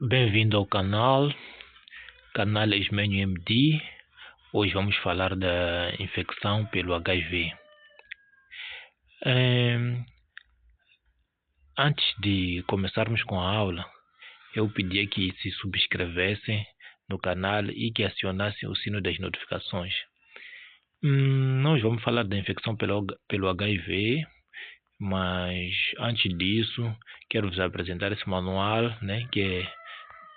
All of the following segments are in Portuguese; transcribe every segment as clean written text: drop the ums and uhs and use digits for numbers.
Bem-vindo ao canal Ismenio MD. Hoje vamos falar da infecção pelo HIV. Antes de começarmos com a aula, eu pedia que se subscrevessem no canal e que acionassem o sino das notificações. Nós vamos falar da infecção pelo HIV, mas antes disso, quero vos apresentar esse manual, né, que é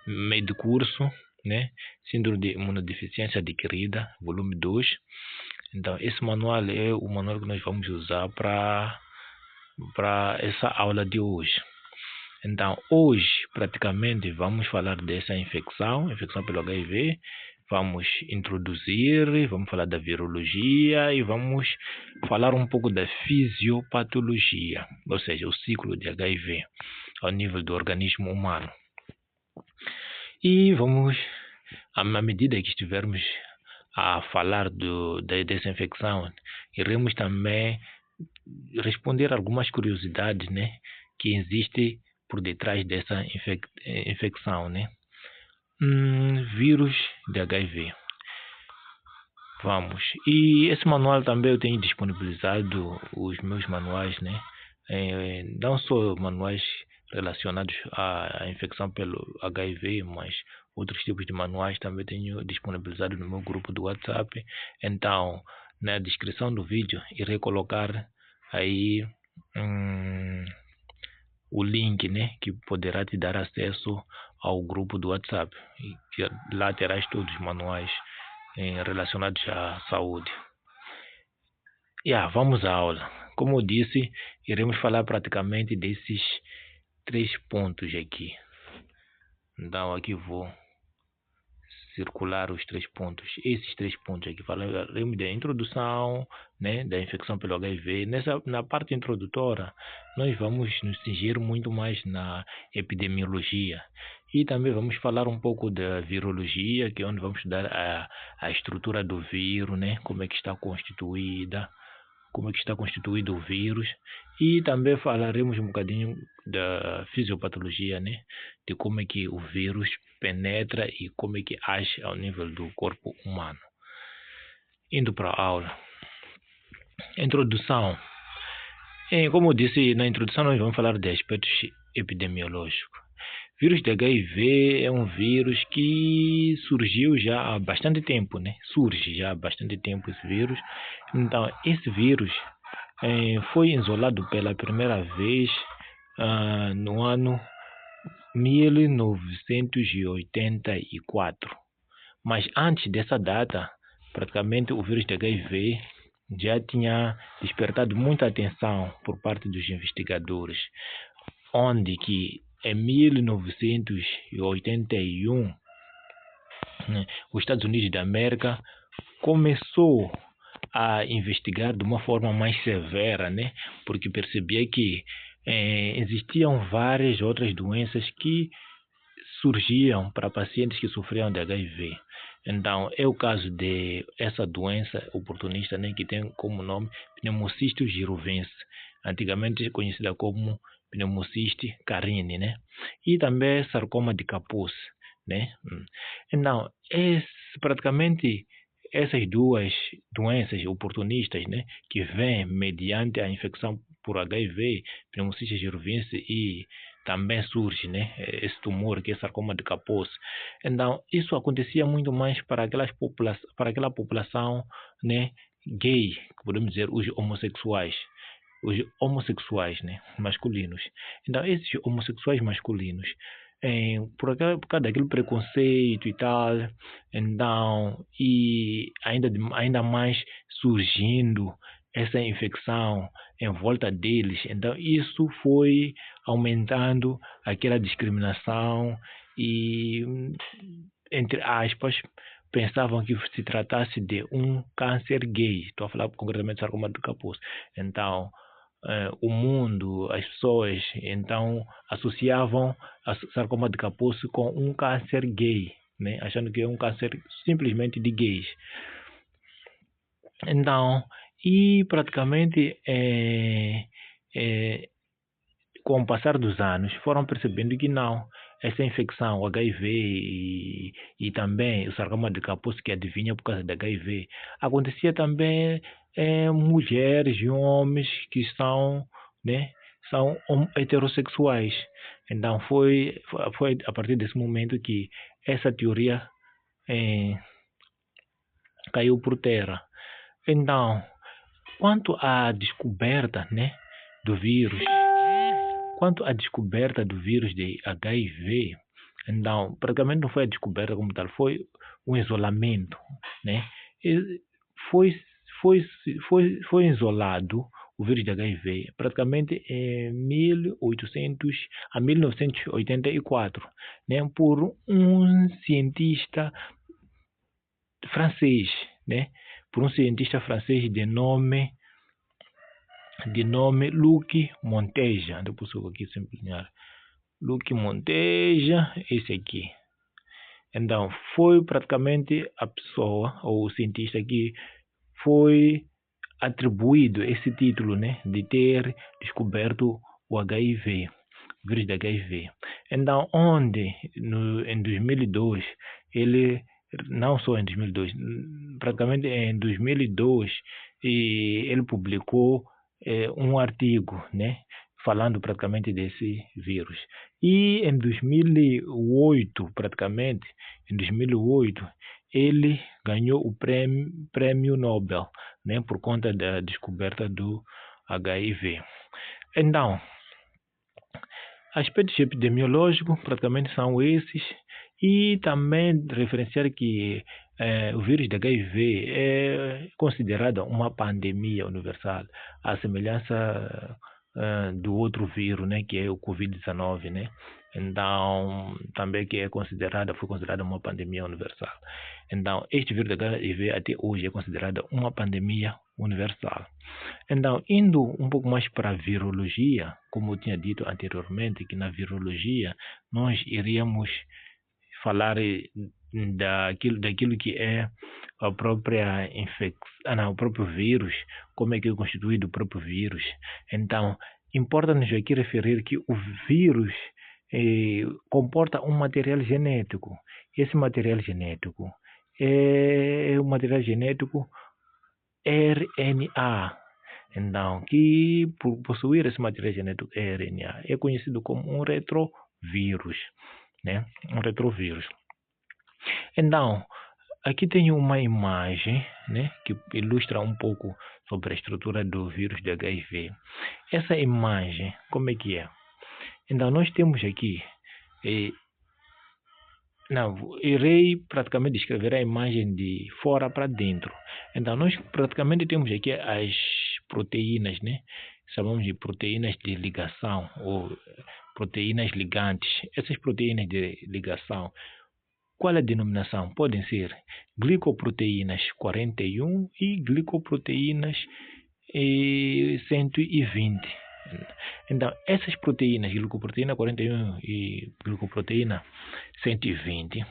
meio de curso, né? Síndrome de imunodeficiência adquirida, volume 2. Então, esse manual é o manual que nós vamos usar para essa aula de hoje. Então, hoje, praticamente, vamos falar dessa infecção pelo HIV. Vamos introduzir, vamos falar da virologia e vamos falar um pouco da fisiopatologia, ou seja, o ciclo de HIV ao nível do organismo humano. E vamos, à medida que estivermos a falar dessa infecção, iremos também responder algumas curiosidades, né, que existem por detrás dessa infecção, né? Vírus de HIV. Vamos. E esse manual também eu tenho disponibilizado os meus manuais, né? Não só manuais relacionados à infecção pelo HIV, mas outros tipos de manuais também tenho disponibilizado no meu grupo do WhatsApp. Então, na descrição do vídeo, irei colocar aí o link, né, que poderá te dar acesso ao grupo do WhatsApp. E lá terás todos os manuais relacionados à saúde. Vamos à aula. Como eu disse, iremos falar praticamente desses 3 pontos aqui. Então, aqui vou circular os 3 pontos. Esses 3 pontos aqui falaremos da introdução, né, da infecção pelo HIV. Na parte introdutória, nós vamos nos cingir muito mais na epidemiologia. E também vamos falar um pouco da virologia, que é onde vamos estudar a estrutura do vírus, né, como é que está constituído o vírus, e também falaremos um bocadinho da fisiopatologia, né, de como é que o vírus penetra e como é que age ao nível do corpo humano. Indo para a aula. Introdução. Como eu disse na introdução, nós vamos falar de aspectos epidemiológicos. Vírus de HIV é um vírus que surgiu já há bastante tempo, né? Surge já há bastante tempo esse vírus. Então, esse vírus foi isolado pela primeira vez no ano 1984. Mas antes dessa data, praticamente o vírus de HIV já tinha despertado muita atenção por parte dos investigadores, onde que em 1981 os Estados Unidos da América começou a investigar de uma forma mais severa, né? Porque percebia que existiam várias outras doenças que surgiam para pacientes que sofriam de HIV. Então, é o caso de essa doença oportunista, né, que tem como nome pneumociste girovense, antigamente conhecida como pneumociste carini, né? E também sarcoma de Kaposi, né? Então, praticamente essas duas doenças oportunistas, né, que vêm mediante a infecção por HIV, pneumociste girovense, e também surge, né, esse tumor que é sarcoma de Kaposi. Então, isso acontecia muito mais para aquela população, né, gay, que podemos dizer os homossexuais, né, masculinos. Então, esses homossexuais masculinos, por causa daquele preconceito e tal, então, e ainda mais surgindo essa infecção em volta deles, então isso foi aumentando aquela discriminação e, entre aspas, pensavam que se tratasse de um câncer gay. Estou a falar concretamente de sarcoma de Kaposi. Então, o mundo, as pessoas, então, associavam a sarcoma de Kaposi com um câncer gay, né? Achando que é um câncer simplesmente de gays. Então, e praticamente com o passar dos anos, foram percebendo que não, essa infecção, o HIV e também o sarcoma de Kaposi, que adivinha por causa do HIV, acontecia também em mulheres e homens que são, né, são heterossexuais. Então foi a partir desse momento que essa teoria caiu por terra. Então, quanto à descoberta, né, do vírus, de HIV, então, praticamente não foi a descoberta como tal, foi um isolamento, né? E foi isolado o vírus de HIV praticamente em 1984, né, por um cientista francês, né? Por um cientista francês de nome Luc Monteja. Depois eu vou aqui simplificar. Luc Monteja, esse aqui. Então, foi praticamente a pessoa, ou o cientista que foi atribuído esse título, né, de ter descoberto o HIV, o vírus de HIV. Então, em 2002, ele, não só em 2002, praticamente em 2002, ele publicou um artigo, né, falando praticamente desse vírus. E em 2008, ele ganhou o prêmio Nobel, né, por conta da descoberta do HIV. Então, aspectos epidemiológicos praticamente são esses, e também referenciar que o vírus de HIV é considerado uma pandemia universal, à semelhança do outro vírus, né, que é o Covid-19, né? Então, também que foi considerada uma pandemia universal. Então, este vírus de HIV até hoje é considerado uma pandemia universal. Então, indo um pouco mais para a virologia, como eu tinha dito anteriormente, que na virologia nós iríamos falar daquilo que é a própria infecção, o próprio vírus, como é que é constituído o próprio vírus. Então, importa-nos aqui referir que o vírus comporta um material genético. Esse material genético é o material genético RNA. Então, que por possuir esse material genético RNA é conhecido como um retrovírus, né? Um retrovírus. Então, aqui tem uma imagem, né, que ilustra um pouco sobre a estrutura do vírus de HIV. Essa imagem, como é que é? Então, nós temos aqui, irei praticamente descrever a imagem de fora para dentro. Então, nós praticamente temos aqui as proteínas, né? Chamamos de proteínas de ligação ou proteínas ligantes. Essas proteínas de ligação, qual é a denominação? Podem ser glicoproteínas 41 e glicoproteínas 120. Então, essas proteínas, glicoproteína 41 e glicoproteína 120,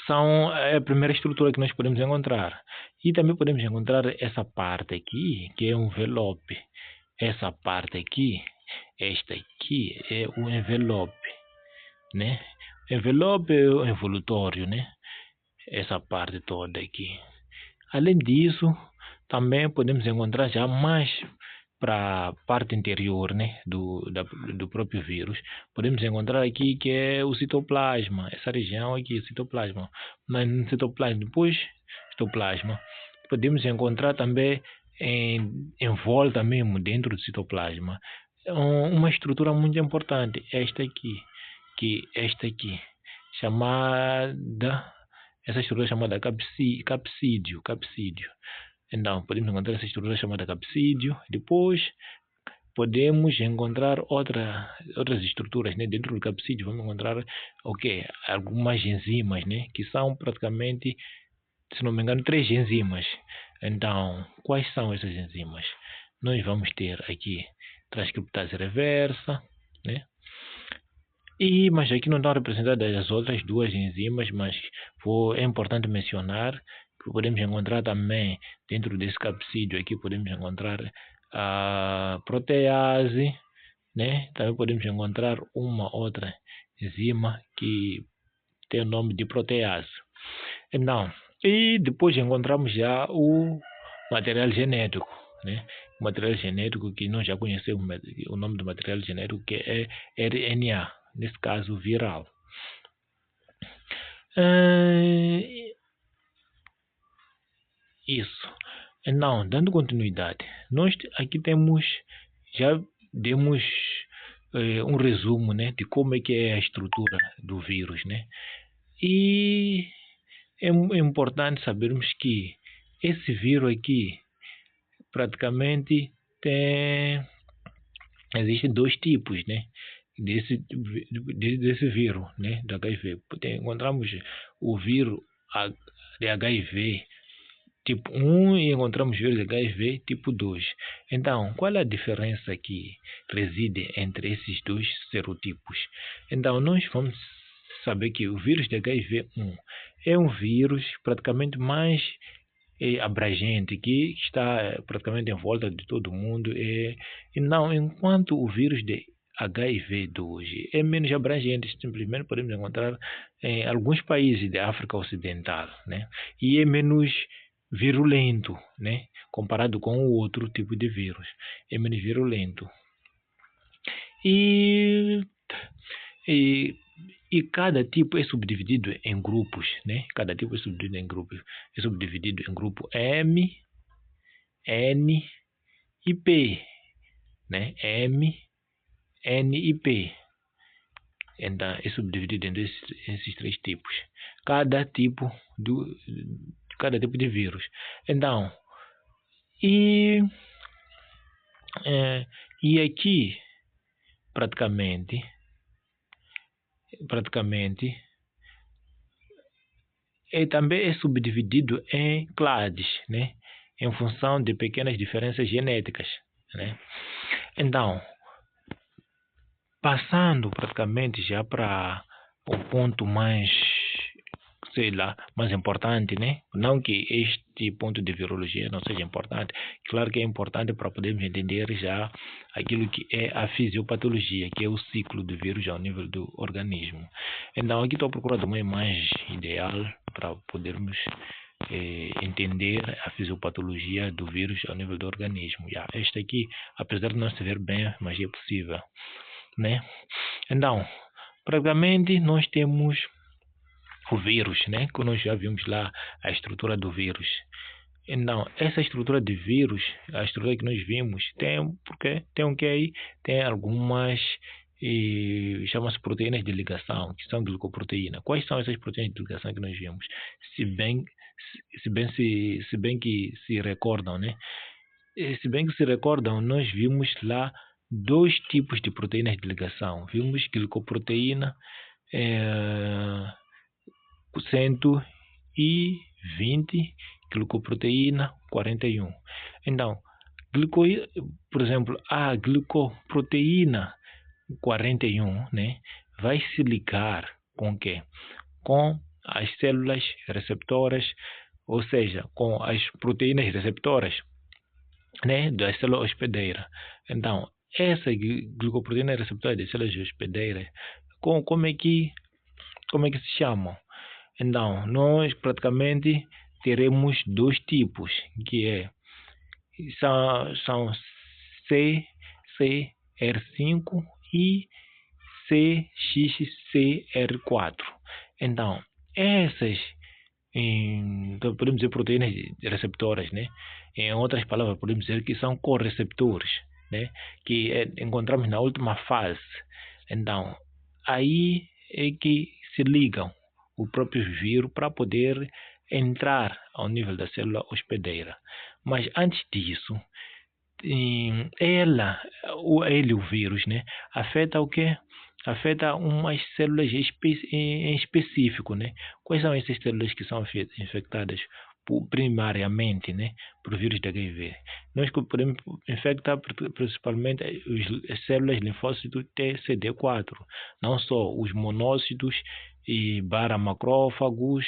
são a primeira estrutura que nós podemos encontrar. E também podemos encontrar essa parte aqui, que é um envelope. Essa parte aqui, esta aqui, é o envelope, né? Envelope é o envolutório, né? Essa parte toda aqui. Além disso, também podemos encontrar já mais para a parte interior, né, do próprio vírus. Podemos encontrar aqui que é o citoplasma, essa região aqui, citoplasma. Mas no citoplasma, depois citoplasma, podemos encontrar também em volta mesmo, dentro do citoplasma, uma estrutura muito importante, esta aqui, essa estrutura chamada capsídeo. Então, podemos encontrar essa estrutura chamada capsídeo. Depois, podemos encontrar outras estruturas, né? Dentro do capsídeo, vamos encontrar algumas enzimas, né? Que são praticamente, se não me engano, 3 enzimas. Então, quais são essas enzimas? Nós vamos ter aqui transcriptase reversa, né? Mas aqui não estão representadas as outras 2 enzimas, mas é importante mencionar que podemos encontrar também, dentro desse capsídeo aqui, podemos encontrar a protease, né? Também podemos encontrar uma outra enzima que tem o nome de protease. Então, e depois encontramos já o material genético, né? O material genético que nós já conhecemos, o nome do material genético que é RNA, nesse caso viral. Isso. Então, dando continuidade, nós aqui temos, já demos um resumo, né, de como é que é a estrutura do vírus, né? E é importante sabermos que esse vírus aqui, praticamente, existem dois tipos, né, desse vírus, né, do HIV. Encontramos o vírus de HIV tipo 1 e encontramos vírus HIV tipo 2. Então, qual é a diferença que reside entre esses dois serotipos? Então, nós vamos saber que o vírus de HIV-1 é um vírus praticamente mais abrangente, que está praticamente em volta de todo mundo, e não, enquanto o vírus de HIV-2 é menos abrangente, simplesmente podemos encontrar em alguns países da África Ocidental, né? E é menos virulento, né? Comparado com o outro tipo de vírus, é menos virulento. E cada tipo é subdividido em grupos, né? Cada tipo é subdividido em grupos. É subdividido em grupo M, N e P, né? M, N e P. Então, é subdividido em esses três tipos. Cada tipo de vírus. Então, e aqui, praticamente também é subdividido em clades, né? Em função de pequenas diferenças genéticas, né? Então, passando praticamente já para o ponto mais, mais importante, né? Não que este ponto de virologia não seja importante, claro que é importante para podermos entender já aquilo que é a fisiopatologia, que é o ciclo do vírus ao nível do organismo. Então, aqui estou procurando uma imagem ideal para podermos entender a fisiopatologia do vírus ao nível do organismo. Esta aqui, apesar de não se ver bem, mas é possível, né? Então, praticamente nós temos o vírus, né? Que nós já vimos lá a estrutura do vírus. Então, essa estrutura de vírus, a estrutura que nós vimos, tem algumas chama-se proteínas de ligação, que são glicoproteína. Quais são essas proteínas de ligação que nós vimos? Se bem que se recordam, né? Se bem que se recordam, nós vimos lá dois tipos de proteínas de ligação. Vimos glicoproteína 120, glicoproteína 41. Então, por exemplo, a glicoproteína 41, né, vai se ligar com o quê? Com as células receptoras, ou seja, com as proteínas receptoras, né, da célula hospedeira. Então, essa glicoproteína receptora das células hospedeiras, como é que se chamam? Então, nós praticamente teremos dois tipos, que são CXCR5 e CXCR4. Então, essas então, podemos dizer proteínas receptoras, né? Em outras palavras, podemos dizer que são correceptores, né? Que encontramos na última fase. Então, aí é que se ligam o próprio vírus para poder entrar ao nível da célula hospedeira. Mas antes disso, o vírus, né, afeta o quê? Afeta umas células em específico, né? Quais são essas células que são infectadas primariamente, né, por vírus de HIV? Nós podemos infectar principalmente as células linfócitos TCD4, não só os monócitos e macrófagos,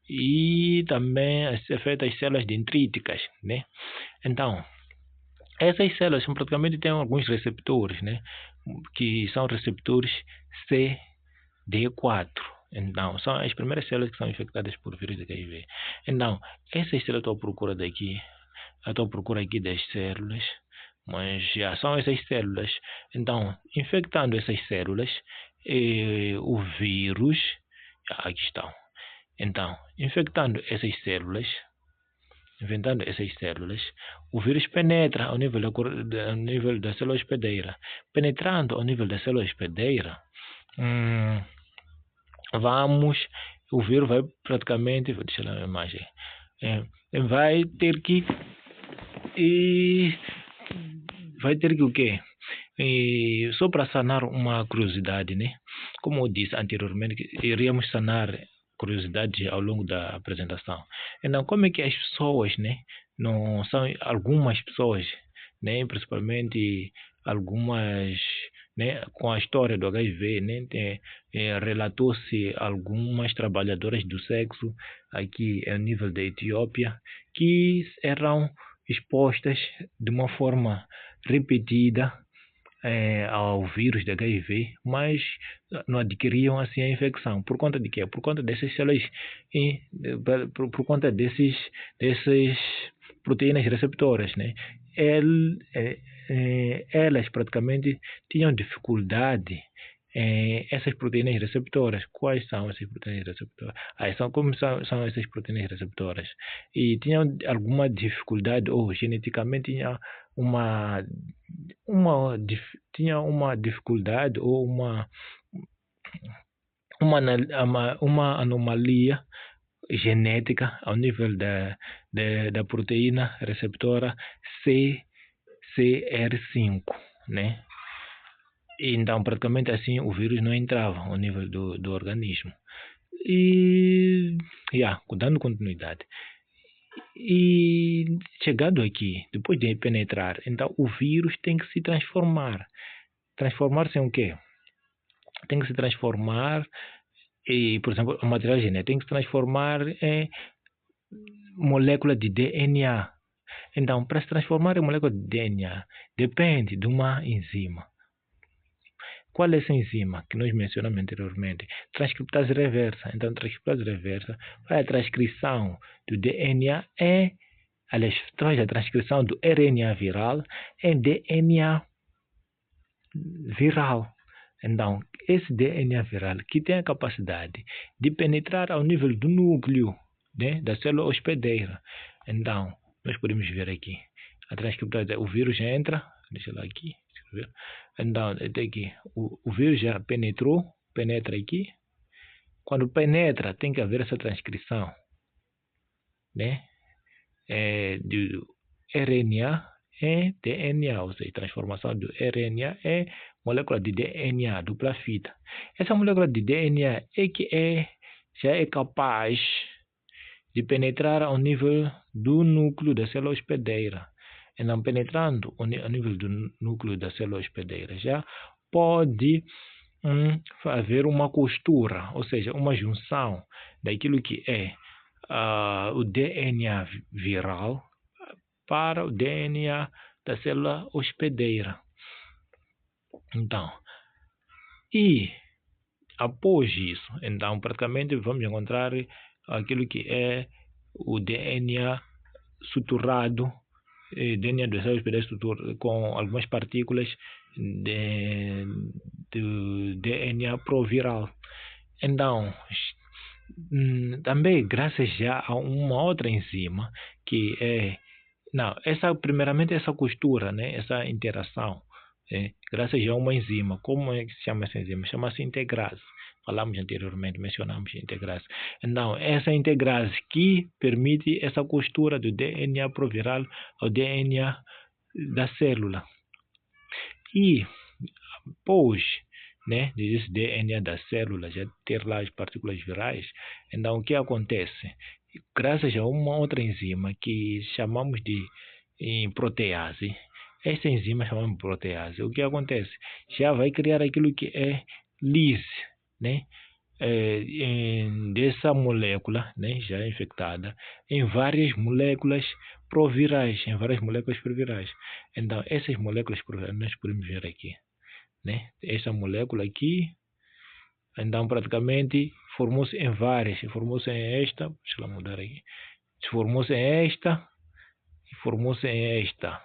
e também afeta as células dendríticas, né? Então, Essas células são, praticamente têm alguns receptores, né? Que são receptores CD4. Então, são as primeiras células que são infectadas por vírus de HIV. Então, essas células estou à procura daqui. Eu estou à procura aqui das células, mas já são essas células. Então, infectando essas células, o vírus, aqui estão. Então, infectando essas células, o vírus penetra ao nível da célula hospedeira. Penetrando ao nível da célula hospedeira, o vírus vai praticamente, vou deixar a imagem, vai ter que o quê? Só para sanar uma curiosidade, né? Como eu disse anteriormente, que iríamos sanar curiosidades ao longo da apresentação. Então, como é que as pessoas, né? Não são algumas pessoas, né? Principalmente algumas, né? Com a história do HIV, né? Relatou-se algumas trabalhadoras do sexo aqui a nível da Etiópia que eram expostas de uma forma repetida ao vírus de HIV, mas não adquiriam assim a infecção. Por conta de quê? Por conta dessas células, por conta dessas proteínas receptoras, né? Elas praticamente tinham dificuldade essas proteínas receptoras. Quais são essas proteínas receptoras? Como são essas proteínas receptoras? E tinham alguma dificuldade, ou geneticamente tinha uma dificuldade ou uma anomalia genética ao nível da proteína receptora CCR5, né? Então, praticamente assim, o vírus não entrava ao nível do organismo. E, dando continuidade. E chegado aqui, depois de penetrar, então o vírus tem que se transformar. Transformar-se em o quê? Tem que se transformar, por exemplo, o material genético tem que se transformar em molécula de DNA. Então, para se transformar em molécula de DNA, depende de uma enzima. Qual é essa enzima que nós mencionamos anteriormente? Transcriptase reversa. Então, transcriptase reversa faz a transcrição do DNA faz a transcrição do RNA viral em DNA viral. Então, esse DNA viral que tem a capacidade de penetrar ao nível do núcleo, né, da célula hospedeira. Então, nós podemos ver aqui. A transcriptase, o vírus já entra, deixa eu lá aqui. Então, aqui, o vírus já penetra aqui. Quando penetra, tem que haver essa transcrição, né, do RNA em DNA, ou seja, transformação do RNA em molécula de DNA, dupla fita. Essa molécula de DNA já é capaz de penetrar ao nível do núcleo da célula hospedeira. Então, penetrando ao nível do núcleo da célula hospedeira, já pode haver uma costura, ou seja, uma junção daquilo que é o DNA viral para o DNA da célula hospedeira. Então, e após isso, então praticamente vamos encontrar aquilo que é o DNA suturrado, DNA da célula hospedeira com algumas partículas do DNA proviral. Então, também graças já a uma outra enzima que é primeiramente essa costura, né, essa interação, graças a uma enzima. Como é que se chama essa enzima? Chama-se integrase. Falamos anteriormente, mencionamos integrase. Então, essa integrase que permite essa costura do DNA proviral ao DNA da célula. E após, né, desse DNA da célula já ter lá as partículas virais, então o que acontece? Graças a uma outra enzima que chamamos de protease, essa enzima chamamos de protease, o que acontece? Já vai criar aquilo que é lise, né, dessa molécula, né, já infectada, em várias moléculas provirais, em várias moléculas provirais. Então, essas moléculas provirais, nós podemos ver aqui, né? Essa molécula aqui, então, praticamente, formou-se em várias. Formou-se em esta, deixa eu mudar aqui. Formou-se em esta e formou-se em esta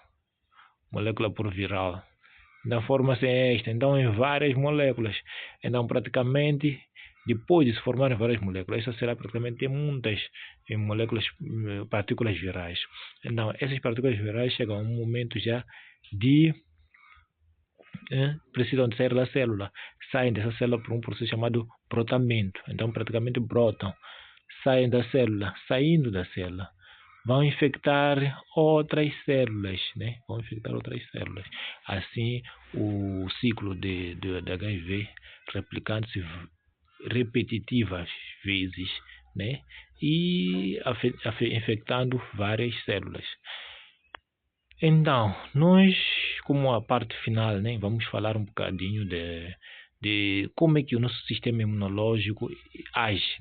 molécula proviral. Então, forma-se esta. Então, em várias moléculas. Então, praticamente, depois de se formarem várias moléculas, essa será praticamente muitas moléculas, partículas virais. Então, essas partículas virais chegam a um momento já de precisam de sair da célula. Saem dessa célula por um processo chamado brotamento. Então, praticamente brotam. Saem da célula. Saindo da célula, vão infectar outras células, né? Vão infectar outras células. Assim, o ciclo de HIV replicando-se repetitivas vezes, né? E infectando várias células. Então, nós, como a parte final, né, vamos falar um bocadinho de como é que o nosso sistema imunológico age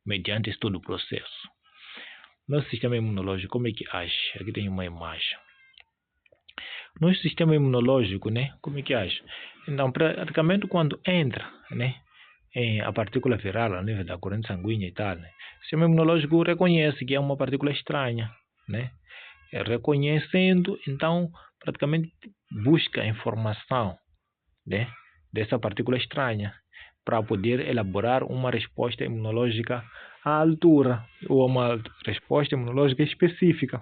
mediante esse todo o processo. Nosso sistema imunológico, como é que age? Aqui tem uma imagem. Nosso sistema imunológico, né, como é que age? Então, praticamente quando entra, né, a partícula viral a nível da corrente sanguínea e tal, né, o sistema imunológico reconhece que é uma partícula estranha, né? Reconhecendo, então, praticamente busca a informação, né, dessa partícula estranha para poder elaborar uma resposta imunológica à altura ou uma resposta imunológica específica.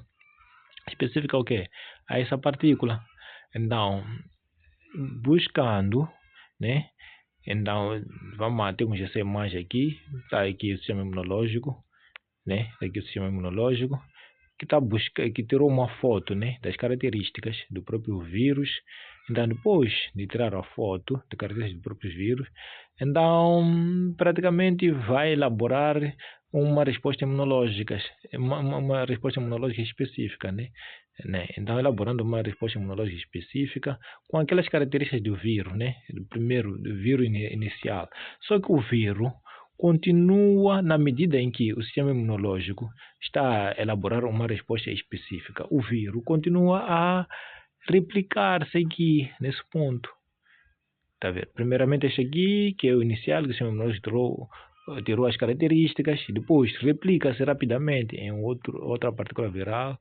Específica o quê? A essa partícula. Então, buscando, né? Então, vamos ter essa imagem aqui. Está aqui o sistema imunológico, né? Aqui o sistema imunológico que tirou uma foto, né, das características do próprio vírus. Então, depois de tirar a foto das características do próprio vírus, então praticamente vai elaborar uma resposta imunológica, uma resposta imunológica específica, né? Então, elaborando uma resposta imunológica específica com aquelas características do vírus, né? Do vírus inicial. Só que o vírus continua, na medida em que o sistema imunológico está a elaborar uma resposta específica, o vírus continua a replicar-se aqui, nesse ponto. Tá vendo? Primeiramente este aqui, que é o inicial, que o sistema imunológico tirou as características, e depois replica-se rapidamente em outra partícula viral.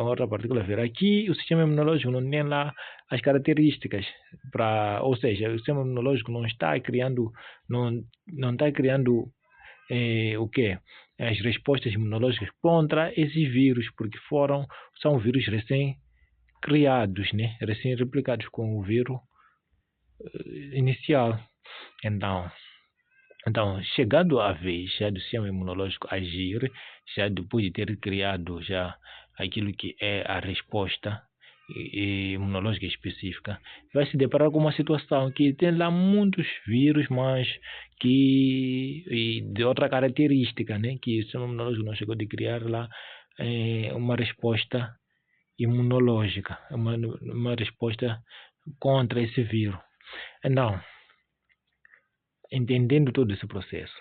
Outra partícula viral. Aqui o sistema imunológico não tem lá as características ou seja, o sistema imunológico não está criando o que? As respostas imunológicas contra esses vírus, porque são vírus recém-criados, né? Recém-replicados com o vírus inicial. Então, chegando a vez já do sistema imunológico agir, já depois de ter criado já aquilo que é a resposta imunológica específica, vai se deparar com uma situação que tem lá muitos vírus, mas de outra característica, né, que o sistema imunológico não chegou de criar lá uma resposta imunológica, uma resposta contra esse vírus. Então, entendendo todo esse processo,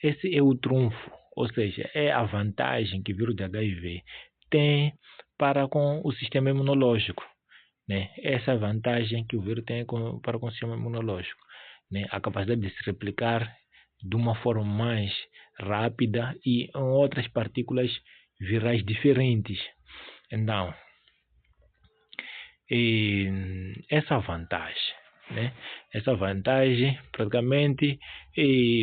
esse é o trunfo, ou seja, é a vantagem que o vírus de HIV tem para com o sistema imunológico, né? Essa vantagem que o vírus tem para com o sistema imunológico, né? A capacidade de se replicar de uma forma mais rápida e em outras partículas virais diferentes. Então, essa vantagem, né? Essa vantagem, praticamente,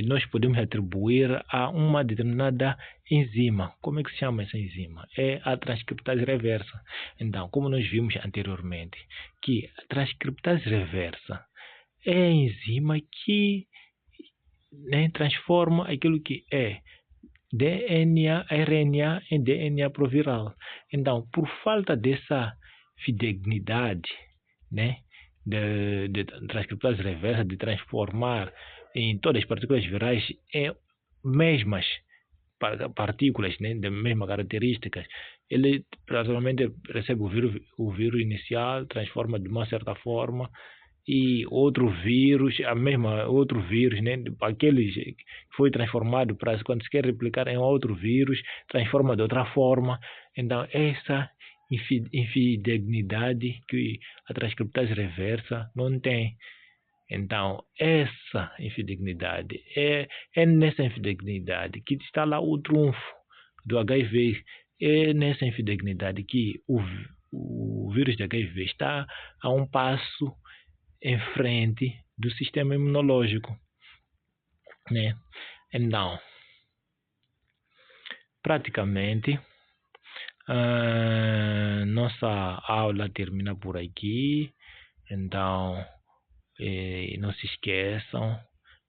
nós podemos atribuir a uma determinada enzima. Como é que se chama essa enzima? É a transcriptase reversa. Então, como nós vimos anteriormente, que a transcriptase reversa é a enzima que, né, transforma aquilo que é DNA, RNA em DNA proviral. Então, por falta dessa fidedignidade, né, de transcriptase reversa, de transformar em todas as partículas virais em mesmas partículas, né, de mesmas características, ele praticamente recebe o vírus inicial, transforma de uma certa forma e outro vírus, outro vírus, né? Aquele que foi transformado para quando se quer replicar em outro vírus, transforma de outra forma. Então, essa infidelidade que a transcriptase reversa não tem. Então, essa infidelidade, é nessa infidelidade que está lá o trunfo do HIV. É nessa infidelidade que o vírus de HIV está a um passo em frente do sistema imunológico, né? Então, praticamente, nossa aula termina por aqui. Então, não se esqueçam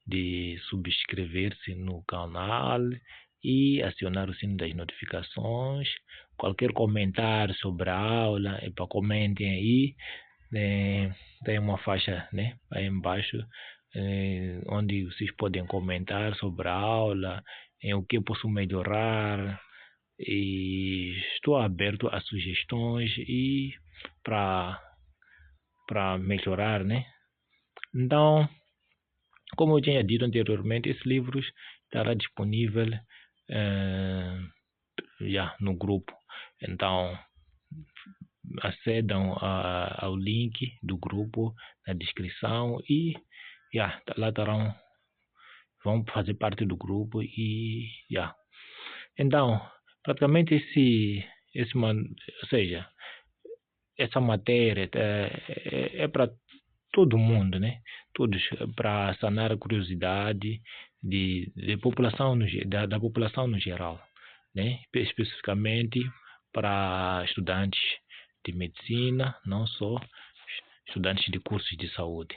de subscrever-se no canal e acionar o sino das notificações. Qualquer comentário sobre a aula, comentem aí. Tem uma faixa, né, aí embaixo, onde vocês podem comentar sobre a aula, em o que posso melhorar, e estou aberto a sugestões e para melhorar, né? Então, como eu tinha dito anteriormente, esses livros estará disponível no grupo. Então, acedam ao link do grupo na descrição e lá vão fazer parte do grupo e então praticamente ou seja, essa matéria é para todo mundo, né? Todos, para sanar a curiosidade da população no geral, né? Especificamente para estudantes de medicina, não só estudantes de cursos de saúde.